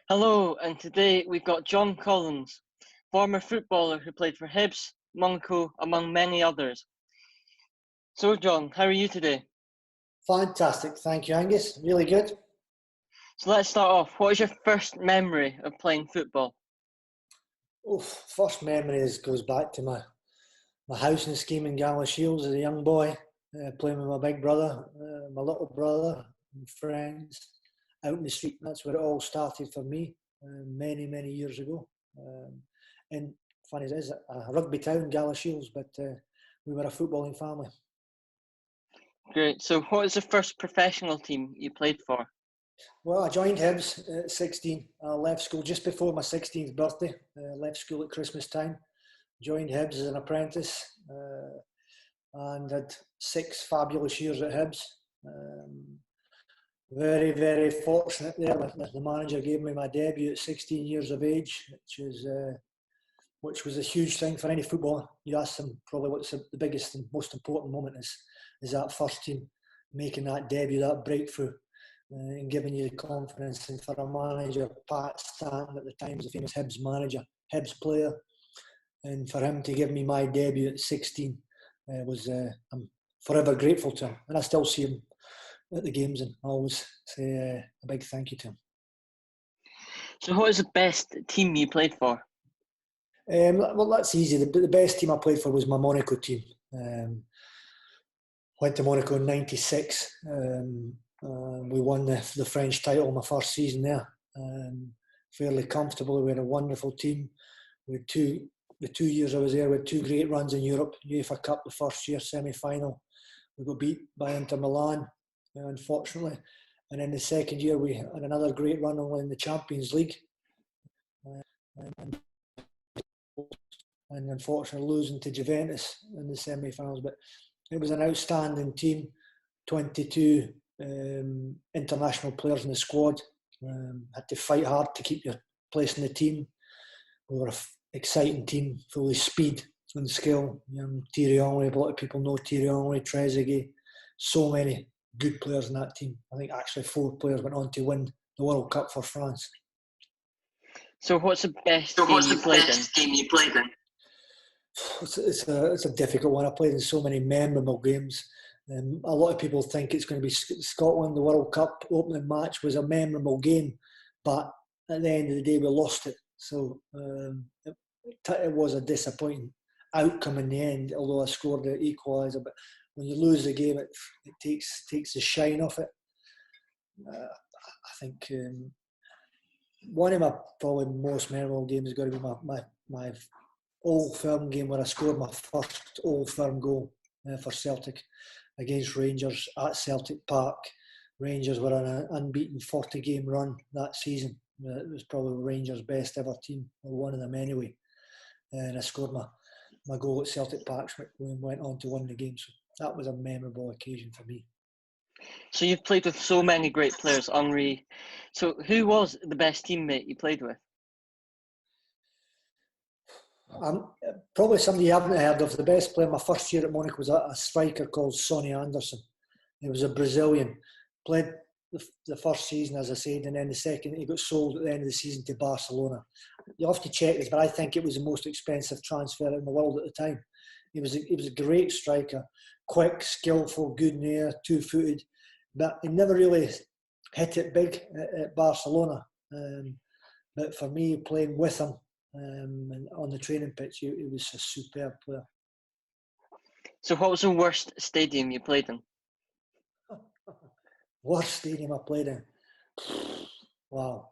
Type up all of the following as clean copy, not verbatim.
Hello, and today we've got John Collins, former footballer who played for Hibs, Monaco, among many others. So, John, how are you today? Fantastic, thank you, Angus. Really good. So let's start off. What is your first memory of playing football? First memories goes back to my housing scheme in Shields as a young boy, playing with my big brother, my little brother, and friends out in the street. That's where it all started for me, many years ago. And funny as it is, a rugby town, Shields, but we were a footballing family. Great. So, what is the first professional team you played for? Well, I joined Hibs at 16. I left school just before my 16th birthday. Left school at Christmas time. Joined Hibs as an apprentice and had 6 fabulous years at Hibs. Very fortunate there. The manager gave me my debut at 16 years of age, which was a huge thing for any footballer. You ask them probably what's the biggest and most important moment is that first team making that debut, that breakthrough. And giving you the confidence. And for a manager, Pat Stanton at the time was a famous Hibs manager, Hibs player, and for him to give me my debut at 16 I'm forever grateful to him, and I still see him at the games and I always say a big thank you to him. So, what is the best team you played for? Well, that's easy. The best team I played for was my Monaco team. Went to Monaco in '96. We won the French title my first season there. Fairly comfortable. We had a wonderful team. We had the 2 years I was there, we had 2 great runs in Europe. UEFA Cup the first year, semi-final. We got beat by Inter Milan, unfortunately. And then the second year we had another great run in the Champions League. And unfortunately losing to Juventus in the semi-finals. But it was an outstanding team. 22 international players in the squad. Had to fight hard to keep your place in the team. We were an exciting team, full of speed and skill. Thierry Henry, a lot of people know Thierry Henry, Trezeguet. So many good players in that team. I think actually 4 players went on to win the World Cup for France. So, what's the best game you played in? It's a difficult one. I played in so many memorable games. A lot of people think it's going to be Scotland. The World Cup opening match was a memorable game, but at the end of the day, we lost it. So it was a disappointing outcome in the end, although I scored the equaliser. But when you lose the game, it takes the shine off it. I think one of my probably most memorable games is going to be my Old Firm game where I scored my first Old Firm goal for Celtic against Rangers at Celtic Park. Rangers were on an unbeaten 40-game run that season. It was probably Rangers' best ever team, or one of them anyway. And I scored my goal at Celtic Park and went on to win the game. So that was a memorable occasion for me. So, you've played with so many great players, Henry. So, who was the best teammate you played with? Probably somebody you haven't heard of. The best player my first year at Monaco was a striker called Sonny Anderson. He was a Brazilian. Played the first season, as I said, and then the second, he got sold at the end of the season to Barcelona. You'll have to check this, but I think it was the most expensive transfer in the world at the time. He was a great striker, quick, skillful, good in the air, 2-footed, but he never really hit it big at Barcelona. But for me, playing with him, and on the training pitch, he was a superb player. So, what was the worst stadium you played in? Worst stadium I played in? Wow.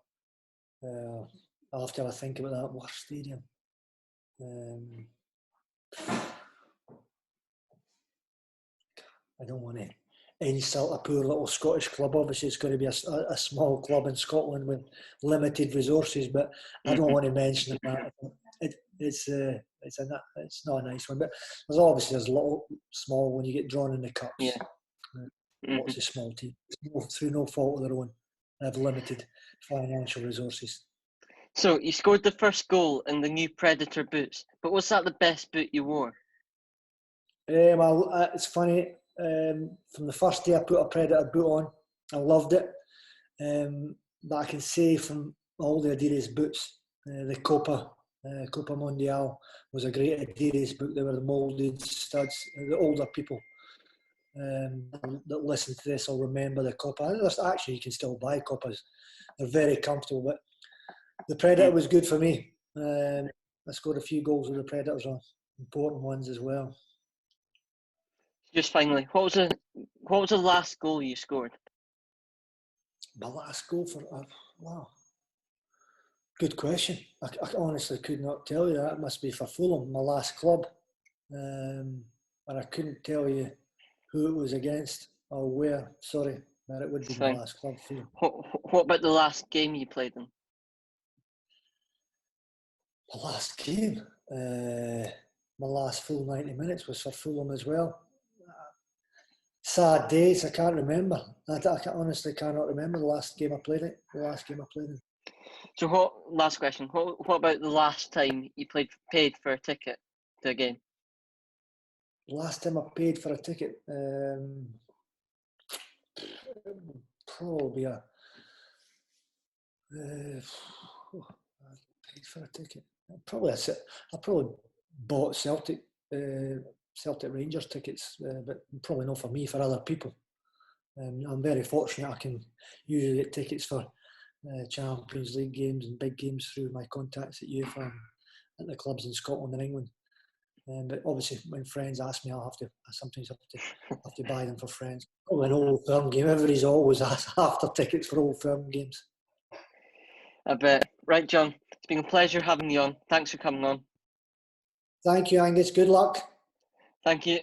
I'll have to have a think about that. Worst stadium. I don't want to insult a poor little Scottish club. Obviously, it's going to be a small club in Scotland with limited resources, but I don't want to mention that. It's not a nice one. But there's a little small when you get drawn in the cups. Yeah. Lots of small teams through no fault of their own have limited financial resources. So, you scored the first goal in the new Predator boots, but was that the best boot you wore? It's funny. From the first day I put a Predator boot on, I loved it. But I can say from all the Adidas boots. The Copa Mundial was a great Adidas boot. They were the moulded studs. The older people that listen to this will remember the Copa. Actually, you can still buy Copas. They're very comfortable, but the Predator was good for me. I scored a few goals with the Predators, important ones as well. Just finally, what was the last goal you scored? My last goal for wow, good question. I honestly could not tell you that. It must be for Fulham, my last club, and I couldn't tell you who it was against or where. Sorry, but it would be my last club, Fulham. What about the last game you played in? The last game, my last full 90 minutes was for Fulham as well. Sad days. I can't remember. I honestly cannot remember the last game I played in. So, last question. What about the last time you paid for a ticket to a game? Last time I paid for a ticket, probably I paid for a ticket. I probably bought Celtic Rangers tickets, but probably not for me, for other people. I'm very fortunate I can usually get tickets for Champions League games and big games through my contacts at UEFA and at the clubs in Scotland and England. But obviously, when friends ask me, I sometimes have to buy them for friends. Probably an Old Firm game. Everybody's always after tickets for Old Firm games. I bet. Right, John. It's been a pleasure having you on. Thanks for coming on. Thank you, Angus. Good luck. Thank you.